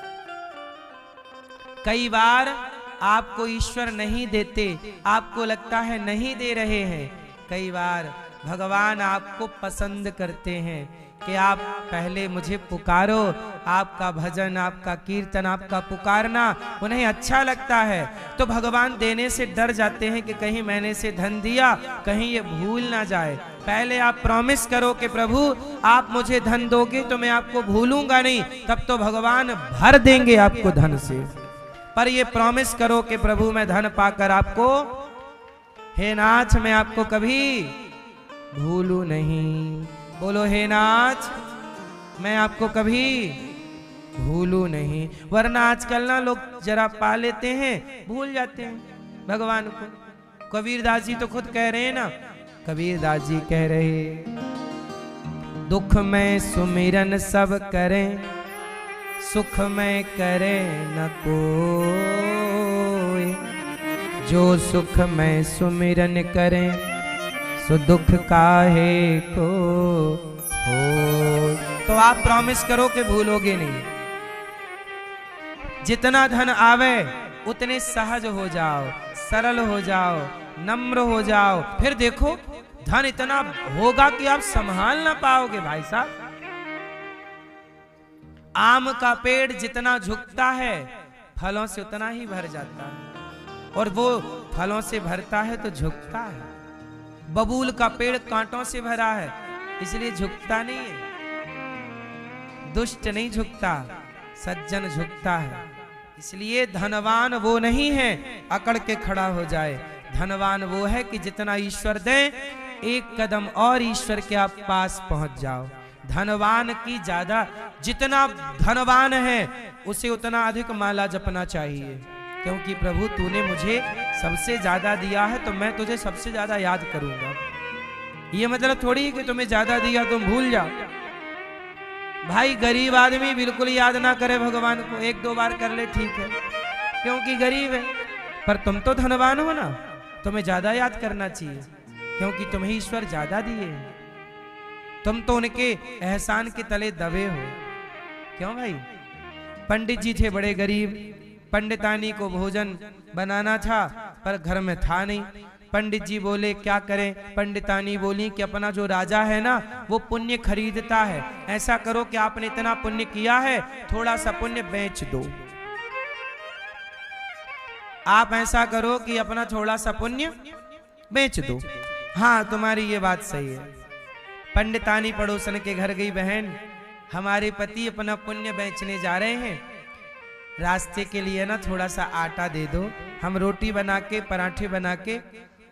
कई बार आपको ईश्वर नहीं देते, आपको लगता है नहीं दे रहे हैं। कई बार भगवान आपको पसंद करते हैं कि आप पहले मुझे पुकारो। आपका भजन, आपका कीर्तन, आपका पुकारना उन्हें अच्छा लगता है, तो भगवान देने से डर जाते हैं कि कहीं मैंने से धन दिया, कहीं ये भूल ना जाए। पहले आप प्रॉमिस करो कि प्रभु आप मुझे धन दोगे तो मैं आपको भूलूंगा नहीं, तब तो भगवान भर देंगे आपको धन से। पर ये प्रॉमिस करो कि प्रभु मैं धन पाकर आपको, हे नाथ मैं आपको कभी भूलू नहीं। बोलो हे नाथ मैं आपको कभी भूलू नहीं। वरना आजकल ना लोग जरा पा लेते हैं, भूल जाते हैं भगवान को। कबीरदास जी तो खुद कह रहे हैं ना, कबीरदास जी कह रहे, दुख में सुमिरन सब करें, सुख में करे न कोई, जो सुख में सुमिरन करें, सो दुख काहे को हो। तो आप प्रॉमिस करो कि भूलोगे नहीं। जितना धन आवे उतने सहज हो जाओ, सरल हो जाओ, नम्र हो जाओ, फिर देखो धन इतना होगा कि आप संभाल ना पाओगे। भाई साहब, आम का पेड़ जितना झुकता है फलों से उतना ही भर जाता है, और वो फलों से भरता है तो झुकता है। बबूल का पेड़ कांटों से भरा है इसलिए झुकता नहीं है। दुष्ट नहीं झुकता, सज्जन झुकता है। इसलिए धनवान वो नहीं है अकड़ के खड़ा हो जाए। धनवान वो है कि जितना ईश्वर दे एक कदम और ईश्वर के आप पास पहुंच जाओ। धनवान की ज्यादा, जितना धनवान है उसे उतना अधिक माला जपना चाहिए, क्योंकि प्रभु तूने मुझे सबसे ज्यादा दिया है तो मैं तुझे सबसे ज्यादा याद करूंगा। ये मतलब थोड़ी है कि तुम्हें ज्यादा दिया तुम भूल जाओ। भाई गरीब आदमी बिल्कुल याद ना करे भगवान को, एक दो बार कर ले ठीक है क्योंकि गरीब है, पर तुम तो धनवान हो ना, तुम्हें ज्यादा याद करना चाहिए क्योंकि तुम्हें ईश्वर ज्यादा दिए। तुम तो उनके एहसान के तले दबे हो। क्यों भाई? पंडित जी थे बड़े गरीब, पंडितानी को भोजन बनाना था पर घर में था नहीं। पंडित जी बोले क्या करें? पंडितानी बोली कि अपना जो राजा है ना वो पुण्य खरीदता है, ऐसा करो कि आपने इतना पुण्य किया है थोड़ा सा पुण्य बेच दो। आप ऐसा करो कि अपना थोड़ा सा पुण्य बेच दो। हाँ तुम्हारी ये बात सही है। पंडितानी पड़ोसन के घर गई, बहन हमारे पति अपना पुण्य बेचने जा रहे हैं, रास्ते के लिए ना थोड़ा सा आटा दे दो, हम रोटी बना के पराठे बना के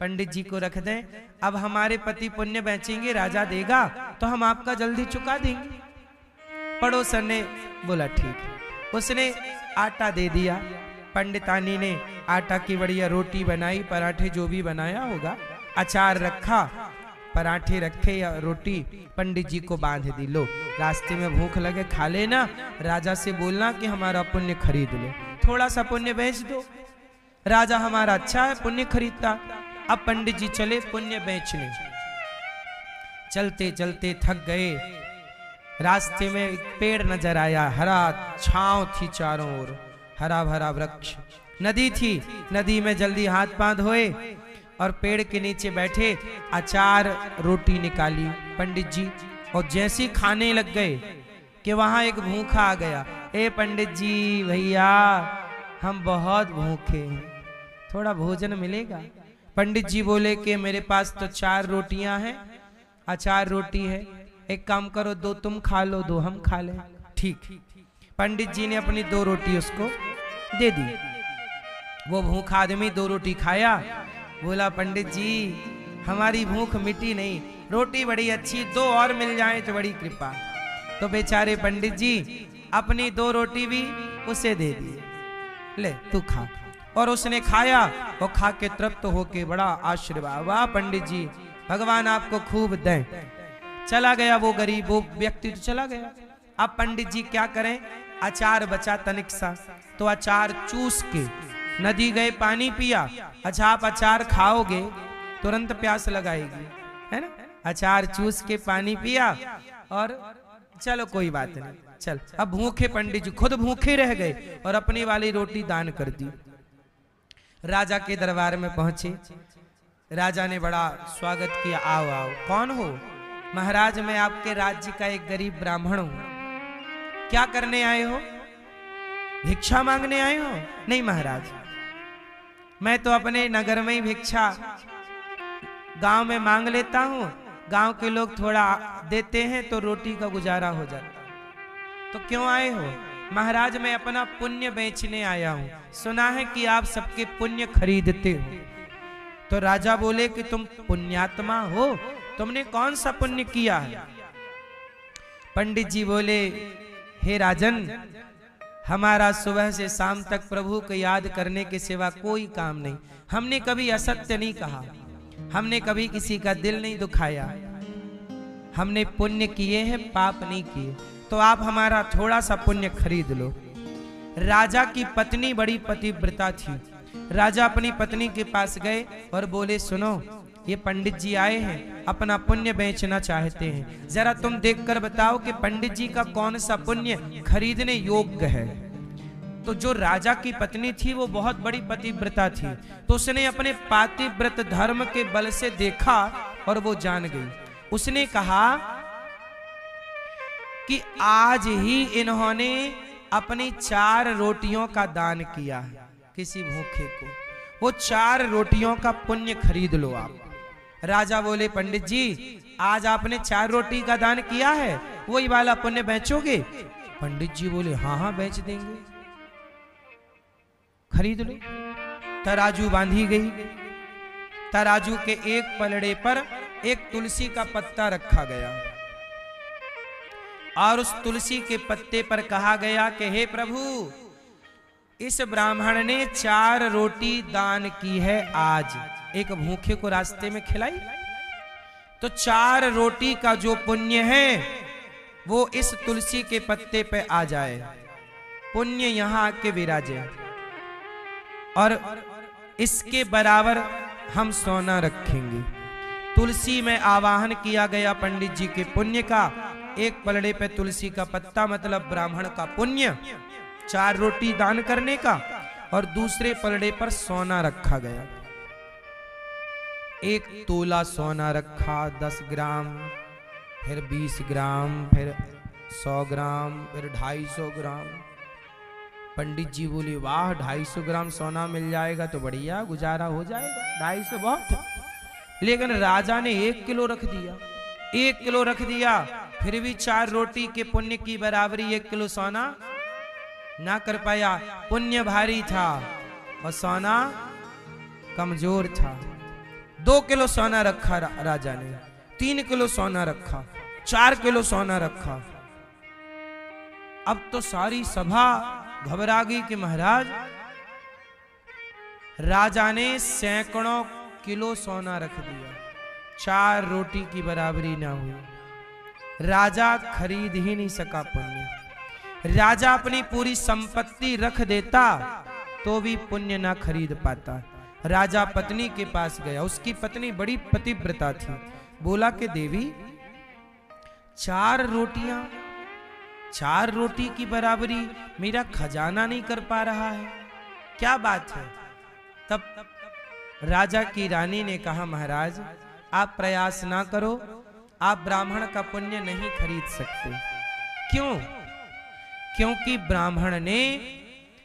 पंडित जी को रख दें। अब हमारे पति पुण्य बेचेंगे, राजा देगा तो हम आपका जल्दी चुका देंगे। पड़ोसन ने बोला ठीक है, उसने आटा दे दिया। पंडितानी ने आटा की बढ़िया रोटी बनाई, पराठे जो भी बनाया होगा, अचार रखा, पराठे रखे या रोटी पंडित जी को बांध दी। लो रास्ते में भूख लगे खा लेना, राजा से बोलना कि हमारा पुण्य खरीद लो, थोड़ा सा पुण्य बेच दो, राजा हमारा अच्छा है पुण्य खरीदता। अब पंडित जी चले पुण्य बेचने, चलते चलते थक गए। रास्ते में एक पेड़ नजर आया, हरा छांव थी चारों ओर, हरा भरा वृक्ष, नदी थी, नदी में जल्दी हाथ पांव धोए और पेड़ के नीचे बैठे अचार रोटी निकाली पंडित जी, और जैसे खाने लग गए कि वहां एक भूखा आ गया। ए पंडित जी भैया हम बहुत भूखे हैं, थोड़ा भोजन मिलेगा? पंडित जी बोले कि मेरे पास तो 4 रोटियां हैं, अचार रोटी है, एक काम करो 2 तुम खा लो 2 हम खा लें। ठीक। पंडित जी ने अपनी 2 रोटी उसको दे दी। वो भूखा आदमी 2 रोटी खाया, बोला पंडित जी हमारी भूख मिटी नहीं, रोटी बड़ी अच्छी, 2 और मिल जाए तो बड़ी कृपा। तो बेचारे पंडित जी अपनी 2 रोटी भी उसे दे दी, ले तू खा। और उसने खाया और खा के तृप्त होके बड़ा आशीर्वाद, वाह पंडित जी भगवान आपको खूब दें। चला गया वो गरीब, वो व्यक्ति तो चला गया। अब पंडित जी क्या करें? अचार बचा तनिक सा, तो अचार चूस के नदी गए, पानी पिया। अच्छा आप अचार खाओगे तुरंत प्यास लगाएगी, है ना? अचार चूस के पानी पिया और चलो कोई बात नहीं, चल। अब भूखे पंडित जी खुद भूखे रह गए और अपनी वाली रोटी दान कर दी। राजा के दरबार में पहुंचे, राजा ने बड़ा स्वागत किया, आओ आओ। कौन हो? महाराज मैं आपके राज्य का एक गरीब ब्राह्मण हूं। क्या करने आए हो? भिक्षा मांगने आए हो? नहीं महाराज, मैं तो अपने नगर में ही भिक्षा गांव में मांग लेता हूं, गांव के लोग थोड़ा देते हैं तो रोटी का गुजारा हो जाता। तो क्यों आए हो? महाराज मैं अपना पुण्य बेचने आया हूं, सुना है कि आप सबके पुण्य खरीदते हो। तो राजा बोले कि तुम पुण्यात्मा हो, तुमने कौन सा पुण्य किया है? पंडित जी बोले, हे राजन, हमारा सुबह से शाम तक प्रभु को याद करने के सिवा कोई काम नहीं। हमने कभी असत्य नहीं कहा, हमने कभी किसी का दिल नहीं दुखाया, हमने पुण्य किए हैं, पाप नहीं किए। तो आप हमारा थोड़ा सा पुण्य खरीद लो। राजा की पत्नी बड़ी पतिव्रता थी। राजा अपनी पत्नी के पास गए और बोले, सुनो, ये पंडित जी आए हैं, अपना पुण्य बेचना चाहते हैं, जरा तुम देखकर बताओ कि पंडित जी का कौन सा पुण्य खरीदने योग्य है। तो जो राजा की पत्नी थी वो बहुत बड़ी पतिव्रता थी, तो उसने अपने पातिव्रत धर्म के बल से देखा और वो जान गई। उसने कहा कि आज ही इन्होंने अपनी 4 रोटियों का दान किया है किसी भूखे को, वो 4 रोटियों का पुण्य खरीद लो आप। राजा बोले, पंडित जी आज आपने 4 रोटी का दान किया है, वही वाला पुण्य बेचोगे? पंडित जी बोले, हाँ हाँ बेच देंगे, खरीद लो। तराजू बांधी गई, तराजू के एक पलड़े पर एक तुलसी का पत्ता रखा गया और उस तुलसी के पत्ते पर कहा गया कि हे प्रभु, इस ब्राह्मण ने 4 रोटी दान की है, आज एक भूखे को रास्ते में खिलाई, तो 4 रोटी का जो पुण्य है वो इस तुलसी के पत्ते पे आ जाए, पुण्य यहां आके विराजे और इसके बराबर हम सोना रखेंगे। तुलसी में आवाहन किया गया पंडित जी के पुण्य का। एक पलड़े पे तुलसी का पत्ता मतलब ब्राह्मण का पुण्य, 4 रोटी दान करने का, और दूसरे पलड़े पर सोना रखा गया। 1 तोला सोना रखा, 10 ग्राम, फिर 20 ग्राम, फिर 100 ग्राम, फिर 250 ग्राम। पंडित जी बोले, वाह, 250 ग्राम सोना मिल जाएगा तो बढ़िया, गुजारा हो जाएगा, 250 बहुत है। लेकिन राजा ने 1 किलो रख दिया, 1 किलो रख दिया, फिर भी 4 रोटी के पुण्य की बराबरी 1 किलो सोना ना कर पाया। पुण्य भारी था और सोना कमजोर था। 2 किलो सोना रखा राजा ने, 3 किलो सोना रखा, 4 किलो सोना रखा। अब तो सारी सभा घबरा गई कि महाराज, राजा ने सैकड़ों किलो सोना रख दिया, 4 रोटी की बराबरी ना हुई। राजा खरीद ही नहीं सका पुण्य। राजा अपनी पूरी संपत्ति रख देता तो भी पुण्य ना खरीद पाता। राजा पत्नी के पास गया, उसकी पत्नी बड़ी पतिव्रता थी। बोला कि देवी, 4 रोटियां, 4 रोटी की बराबरी मेरा खजाना नहीं कर पा रहा है, क्या बात है? तब राजा की रानी ने कहा, महाराज आप प्रयास ना करो, आप ब्राह्मण का पुण्य नहीं खरीद सकते। क्यों? क्योंकि ब्राह्मण ने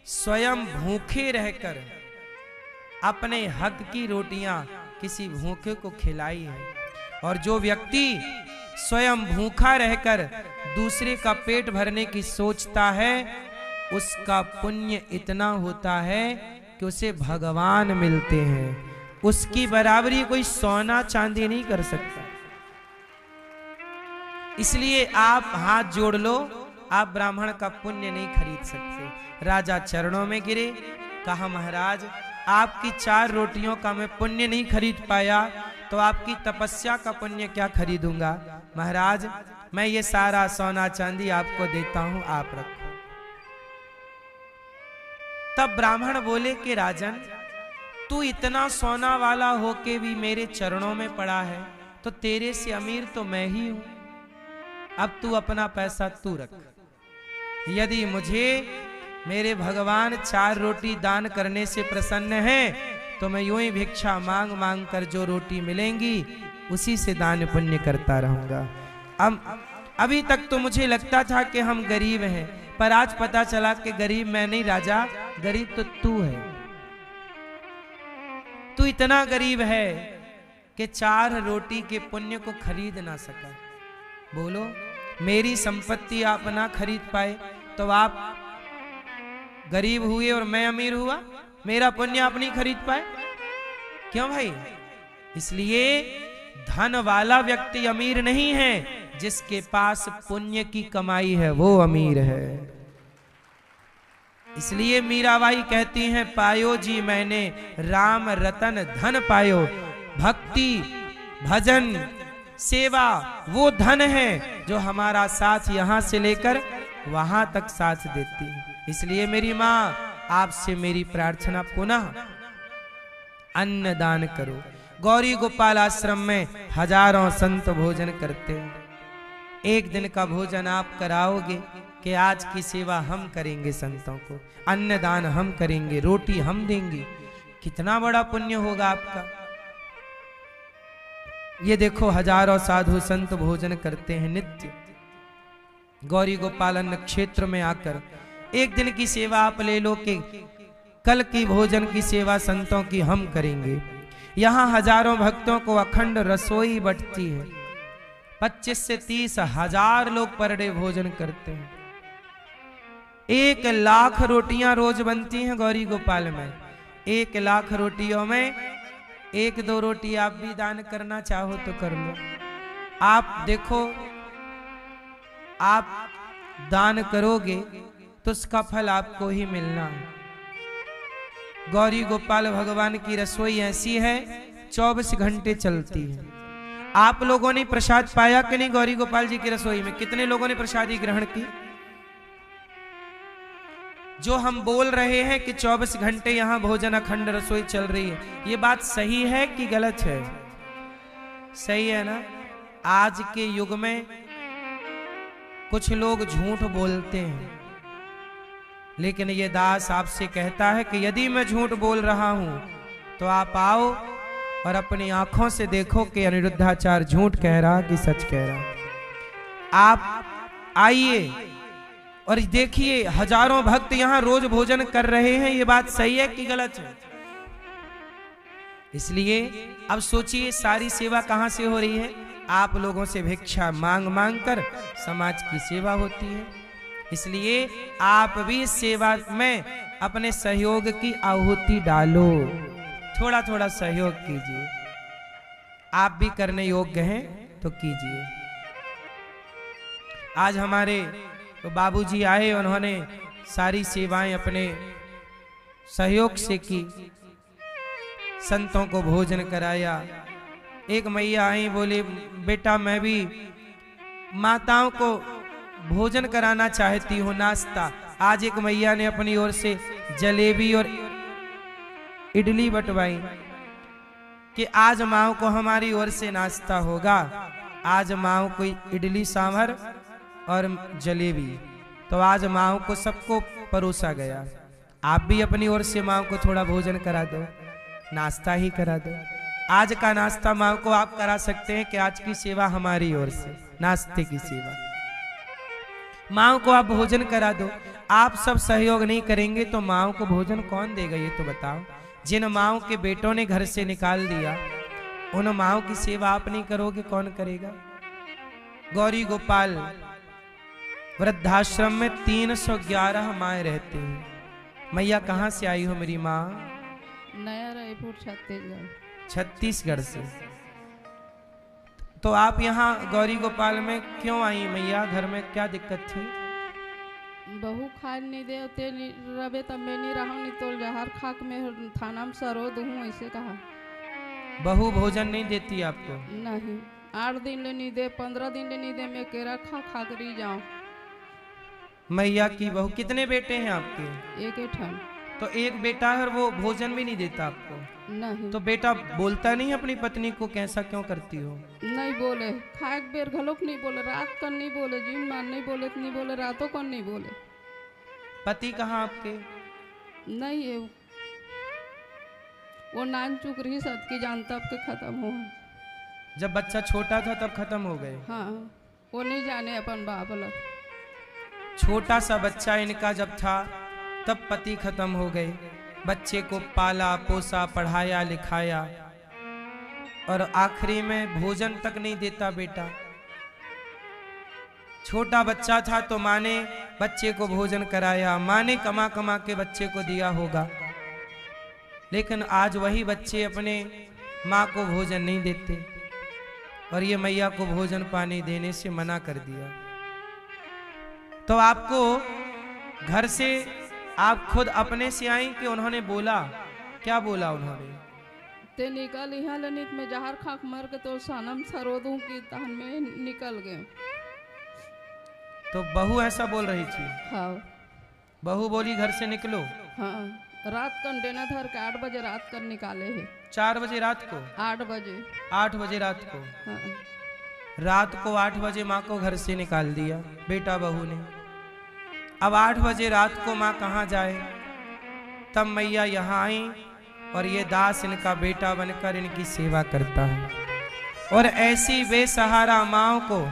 स्वयं भूखे रहकर अपने हक की रोटियां किसी भूखे को खिलाई है। और जो व्यक्ति स्वयं भूखा रहकर दूसरे का पेट भरने की सोचता है, उसका पुण्य इतना होता है कि उसे भगवान मिलते हैं। उसकी बराबरी कोई सोना चांदी नहीं कर सकता। इसलिए आप हाथ जोड़ लो, आप ब्राह्मण का पुण्य नहीं खरीद सकते। राजा चरणों में गिरे, कहा, महाराज आपकी 4 रोटियों का मैं पुण्य नहीं खरीद पाया तो आपकी तपस्या का पुण्य क्या खरीदूंगा। महाराज मैं ये सारा सोना चांदी आपको देता हूं, आप रखो। तब ब्राह्मण बोले कि राजन, तू इतना सोना वाला होके भी मेरे चरणों में पड़ा है, तो तेरे से अमीर तो मैं ही हूं। अब तू अपना पैसा तू रख। यदि मुझे मेरे भगवान 4 रोटी दान करने से प्रसन्न है तो मैं यूं ही भिक्षा मांग मांग कर जो रोटी मिलेंगी उसी से दान पुण्य करता रहूंगा। अभी तक तो मुझे लगता था कि हम गरीब हैं, पर आज पता चला कि गरीब मैं नहीं राजा, गरीब तो तू है। तू इतना गरीब है कि 4 रोटी के पुण्य को खरीद ना सका। बोलो, मेरी संपत्ति आप ना खरीद पाए तो आप गरीब हुए और मैं अमीर हुआ, मेरा पुण्य आप नहीं खरीद पाए? क्यों भाई? इसलिए धन वाला व्यक्ति अमीर नहीं है, जिसके पास पुण्य की कमाई है वो अमीर है। इसलिए मीराबाई कहती हैं, पायो जी मैंने राम रतन धन पायो। भक्ति, भजन, सेवा वो धन है जो हमारा साथ यहां से लेकर वहां तक साथ देती है। इसलिए मेरी मां, आपसे मेरी प्रार्थना, पुनः अन्न दान करो। गौरी गोपाल आश्रम में हजारों संत भोजन करते हैं। एक दिन का भोजन आप कराओगे कि आज की सेवा हम करेंगे, संतों को अन्न दान हम करेंगे, रोटी हम देंगे, कितना बड़ा पुण्य होगा आपका। ये देखो हजारों साधु संत भोजन करते हैं नित्य। गौरी गोपाल अन्न क्षेत्र में आकर एक दिन की सेवा आप ले लो कि कल की भोजन की सेवा संतों की हम करेंगे। यहाँ हजारों भक्तों को अखंड रसोई बंटती है। 25 से 30 हजार लोग पर डे भोजन करते हैं। 1 लाख रोटियां रोज बनती हैं गौरी गोपाल में। 1 लाख रोटियों में 1-2 रोटी आप भी दान करना चाहो तो कर लो। आप देखो, आप दान करोगे तो उसका फल आपको ही मिलना है। गौरी गोपाल भगवान की रसोई ऐसी है 24 घंटे चलती है। आप लोगों ने प्रसाद पाया कि नहीं? गौरी गोपाल जी की रसोई में कितने लोगों ने प्रसादी ग्रहण की? जो हम बोल रहे हैं कि 24 घंटे यहां भोजन अखंड रसोई चल रही है, ये बात सही है कि गलत है? सही है ना? आज के युग में कुछ लोग झूठ बोलते हैं, लेकिन ये दास आपसे कहता है कि यदि मैं झूठ बोल रहा हूं तो आप आओ और अपनी आंखों से देखो कि अनिरुद्धाचार्य झूठ कह रहा कि सच कह रहा। आप आइए और देखिए, हजारों भक्त यहां रोज भोजन कर रहे हैं। ये बात सही है कि गलत है? इसलिए अब सोचिए, सारी सेवा कहां से हो रही है? आप लोगों से भिक्षा मांग मांग कर समाज की सेवा होती है। इसलिए आप भी इस सेवा में अपने सहयोग की आहुति डालो, थोड़ा थोड़ा सहयोग कीजिए। आप भी करने योग्य हैं तो कीजिए। आज हमारे तो बाबूजी आए, उन्होंने सारी सेवाएं अपने सहयोग से की, संतों को भोजन कराया। एक मैया आई, बोले बेटा मैं भी माताओं को भोजन कराना चाहती हूँ, नाश्ता। आज एक मैया ने अपनी ओर से जलेबी और इडली बंटवाई कि आज माओ को हमारी ओर से नाश्ता होगा। आज माओ को इडली सांभर और जलेबी, तो आज माओ को सबको परोसा गया। आप भी अपनी ओर से माओ को थोड़ा भोजन करा दो, नाश्ता ही करा दो। आज का नाश्ता माओ को आप करा सकते हैं कि आज की सेवा हमारी ओर से, नाश्ते की सेवा। माओ को आप भोजन करा दो। आप सब सहयोग नहीं करेंगे तो माओ को भोजन कौन देगा, ये तो बताओ। जिन माओ के बेटों ने घर से निकाल दिया, उन माओ की सेवा आप नहीं करोगे, कौन करेगा? गौरी गोपाल वृद्धाश्रम में 311 माए रहती हैं। मैया कहाँ से आई हो मेरी माँ? नया रायपुर, छत्तीसगढ़। छत्तीसगढ़ से। तो आप यहाँ गौरी गोपाल में क्यों आई मैया? घर में क्या दिक्कत थी? बहू खाए नहीं दे रबे तब मैं नहीं रहा, नहीं तो जहर खाक में थाना में सरो दूँ, ऐसे कहा। बहू भोजन नहीं देती आपको? नहीं, 8 दिन ले नहीं दे, 15 दिन ले नहीं दे, मैं केरा खा खा कर ही जाऊँ। मैया की बहू। कितने बेटे हैं आपके? एक ही ठन। तो एक बेटा है और वो भोजन भी नहीं देता आपको? नहीं। तो बेटा बोलता नहीं अपनी पत्नी को कैसा क्यों करती हो? नहीं बोले, खाए बेर घलोक नहीं बोले, रात कन नहीं बोले, जिन मान नहीं बोले तो नहीं बोले, रातों कन नहीं बोले। पति कहाँ आपके? नहीं है, वो नान चुक रही सद की जानता आपके खत्म हो। जब बच्चा छोटा था तब खत्म हो गए? हाँ, वो नहीं जाने अपन बाप लोग। छोटा सा बच्चा इनका जब था तब पति खत्म हो गए। बच्चे को पाला पोसा, पढ़ाया लिखाया, और आखिरी में भोजन तक नहीं देता बेटा। छोटा बच्चा था तो माँ ने बच्चे को भोजन कराया, माँ ने कमा कमा के बच्चे को दिया होगा, लेकिन आज वही बच्चे अपने माँ को भोजन नहीं देते और ये मैया को भोजन पानी देने से मना कर दिया। तो आपको घर से आप खुद अपने से आई कि उन्होंने बोला? क्या बोला उन्होंने? ते निकल यहाँ लनित में जहर खाक मर के तो सनम सरोदों की तहन में निकल गए। तो बहू ऐसा बोल रही थी? हाँ। बहू बोली घर से निकलो? हाँ, रात कंटेनर धर के 8 बजे रात कर निकाले है। 4 बजे रात को? 8 बजे। 8 बजे रात को? हाँ। रात को 8 बजे माँ को घर से निकाल दिया बेटा बहू ने। अब 8 बजे रात को माँ कहाँ जाए? तब मैया यहाँ आई और ये दास इनका बेटा बनकर इनकी सेवा करता है। और ऐसी बेसहारा माँओं को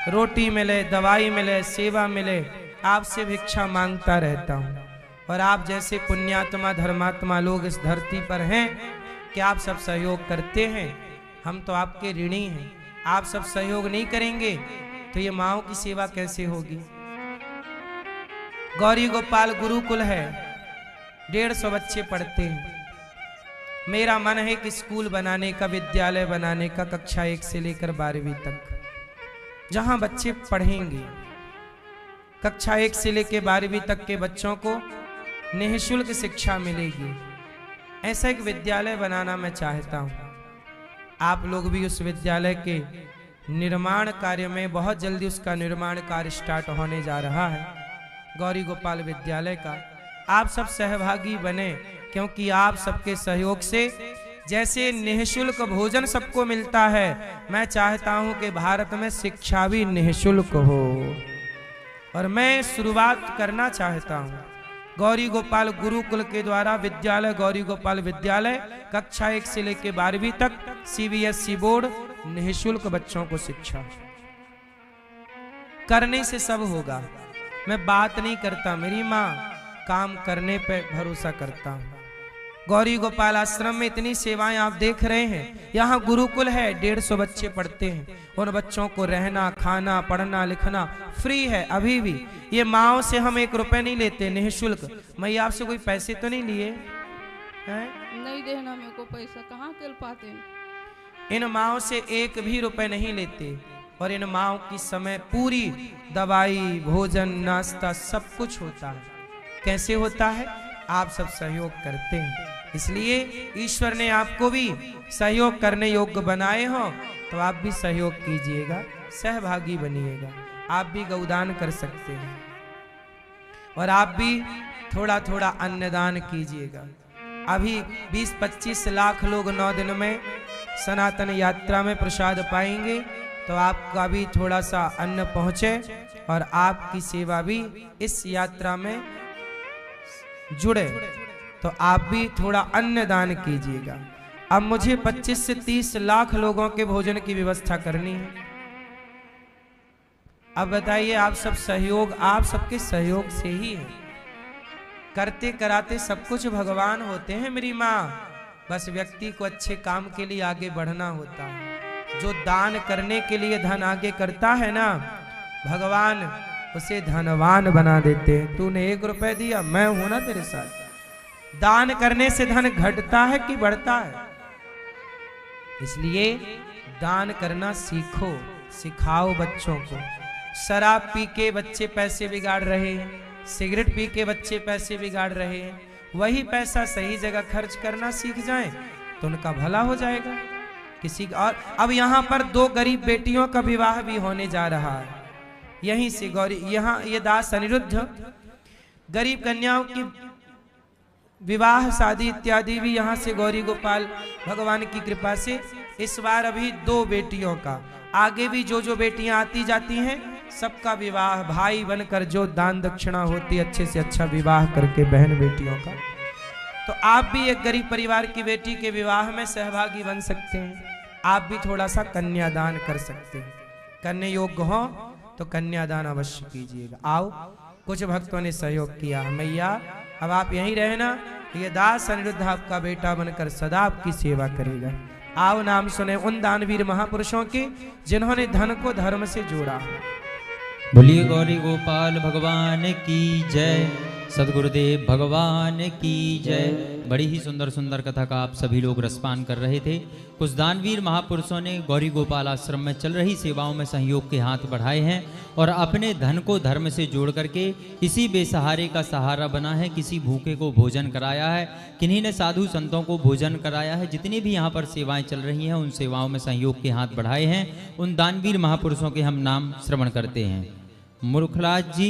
रोटी मिले, दवाई मिले, सेवा मिले, आपसे भिक्षा मांगता रहता हूँ। और आप जैसे पुण्यात्मा धर्मात्मा लोग इस धरती पर हैं कि आप सब सहयोग करते हैं, हम तो आपके ऋणी हैं। आप सब सहयोग नहीं करेंगे तो ये माँओं की सेवा कैसे होगी? गौरी गोपाल गुरुकुल है, 150 बच्चे पढ़ते हैं। मेरा मन है कि स्कूल बनाने का, विद्यालय बनाने का, कक्षा 1 से लेकर 12वीं तक, जहां बच्चे पढ़ेंगे। कक्षा 1 से लेकर 12वीं तक के बच्चों को निःशुल्क शिक्षा मिलेगी। ऐसा एक विद्यालय बनाना मैं चाहता हूं। आप लोग भी उस विद्यालय के निर्माण कार्य में, बहुत जल्दी उसका निर्माण कार्य स्टार्ट होने जा रहा है, गौरी गोपाल विद्यालय का। आप सब सहभागी बने, क्योंकि आप सबके सहयोग से जैसे निःशुल्क भोजन सबको मिलता है, मैं चाहता हूं कि भारत में शिक्षा भी निःशुल्क हो। और मैं शुरुआत करना चाहता हूं गौरी गोपाल गुरुकुल के द्वारा विद्यालय, गौरी गोपाल विद्यालय, कक्षा 1 से लेकर 12वीं तक CBSE बोर्ड, निःशुल्क बच्चों को शिक्षा। करने से सब होगा। मैं बात नहीं करता, मेरी माँ काम करने पे भरोसा करता हूँ। गौरी गोपाल आश्रम में इतनी सेवाएं आप देख रहे हैं। यहाँ गुरुकुल है, 150 बच्चे पढ़ते हैं। उन बच्चों को रहना, खाना, पढ़ना, लिखना फ्री है अभी भी। ये माओ से हम 1 रुपए नहीं लेते, निःशुल्क। मैया आपसे कोई पैसे तो नहीं लिए हैं? नहीं देना मेरे को पैसा, कहाँ के पाते हैं। इन माओ से 1 भी रुपए नहीं लेते। और इन माओ की समय पूरी दवाई, भोजन, नाश्ता सब कुछ होता है। कैसे होता है? आप सब सहयोग करते हैं, इसलिए ईश्वर ने आपको भी सहयोग करने योग्य बनाए हो, तो आप भी सहयोग कीजिएगा, सहभागी बनिएगा। आप भी गौदान कर सकते हैं और आप भी थोड़ा थोड़ा अन्नदान कीजिएगा। अभी 20-25 लाख लोग 9 दिन में सनातन यात्रा में प्रसाद पाएंगे, तो आपका भी थोड़ा सा अन्न पहुंचे और आपकी सेवा भी इस यात्रा में जुड़े, तो आप भी थोड़ा अन्नदान कीजिएगा। अब मुझे 25 से 30 लाख लोगों के भोजन की व्यवस्था करनी है। अब बताइए, आप सब सहयोग, आप सबके सहयोग से ही है। करते कराते सब कुछ भगवान होते हैं मेरी माँ। बस व्यक्ति को अच्छे काम के लिए आगे बढ़ना होता है। जो दान करने के लिए धन आगे करता है ना, भगवान उसे धनवान बना देते हैं। तूने 1 रुपए दिया, मैं हूं ना तेरे साथ। दान करने से धन घटता है कि बढ़ता है? इसलिए दान करना सीखो, सिखाओ बच्चों को। शराब पी के बच्चे पैसे बिगाड़ रहे हैं, सिगरेट पी के बच्चे पैसे बिगाड़ रहे हैं। वही पैसा सही जगह खर्च करना सीख जाएं तो उनका भला हो जाएगा किसी का। और अब यहाँ पर 2 गरीब बेटियों का विवाह भी होने जा रहा है। यहीं से गौरी, यहाँ ये दास अनिरुद्ध गरीब कन्याओं की विवाह शादी इत्यादि भी यहाँ से गौरी गोपाल भगवान की कृपा से इस बार अभी 2 बेटियों का, आगे भी जो जो बेटियां आती जाती हैं सबका विवाह भाई बनकर, जो दान दक्षिणा होती अच्छे से अच्छा विवाह करके बहन बेटियों का। तो आप भी एक गरीब परिवार की बेटी के विवाह में सहभागी बन सकते हैं। आप भी थोड़ा सा कन्यादान कर सकते हैं। करने योग्य हो तो कन्यादान अवश्य कीजिएगा। आओ, कुछ भक्तों ने सहयोग किया। मैया अब आप यहीं रहना, ये दास अनिरुद्ध आपका बेटा बनकर सदा आपकी सेवा करेगा। आओ नाम सुने उन दानवीर महापुरुषों के जिन्होंने धन को धर्म से जोड़ा। बोलिए गौरी गोपाल भगवान की जय, सदगुरुदेव भगवान की जय। बड़ी ही सुंदर सुंदर कथा का आप सभी लोग रसपान कर रहे थे। कुछ दानवीर महापुरुषों ने गौरी गोपाल आश्रम में चल रही सेवाओं में सहयोग के हाथ बढ़ाए हैं और अपने धन को धर्म से जोड़ करके किसी बेसहारे का सहारा बना है, किसी भूखे को भोजन कराया है, किन्हीं ने साधु संतों को भोजन कराया है। जितनी भी यहाँ पर सेवाएं चल रही हैं उन सेवाओं में सहयोग के हाथ बढ़ाए हैं। उन दानवीर महापुरुषों के हम नाम श्रवण करते हैं। मूर्खलाल जी,